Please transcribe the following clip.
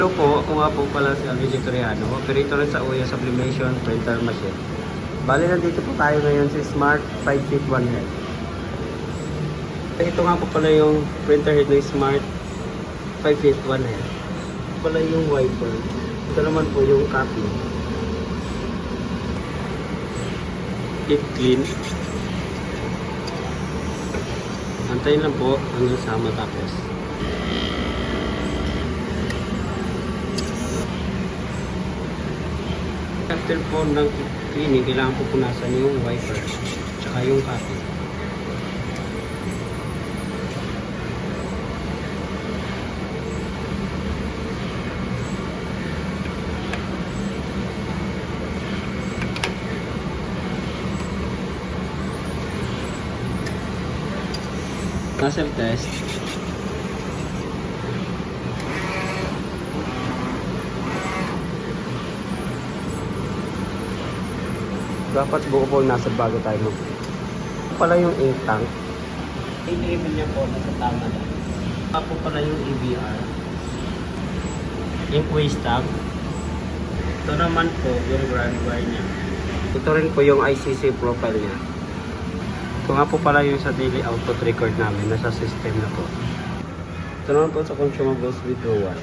Hello po, ako nga po pala si Alvin Victoriano, operator rin sa Uya Sublimation Printer Machine. Bali, nandito po tayo ngayon sa Smart 5-Feet 1 Head. Ito nga po pala yung printer head ng Smart 5-Feet 1 Head. Ito pala yung wiper. Ito naman po yung copy. Keep clean. Antayin lang po hanggang sa matapos. After po ng cleaning, kailangan po punasan yung wiper tsaka yung copy. Nozzle test. Dapat buo po nasa bago tayo mo. Pala yung ink tank. Yung level niya po nasa tama lang. Tapos pala yung EBR. Ink waste tab. Ito naman po yung ground wire niya. Ito rin po yung ICC profile niya. Ito nga po pala yung sa daily output record namin. Nasa system na po. Ito naman po sa consumables withdrawal.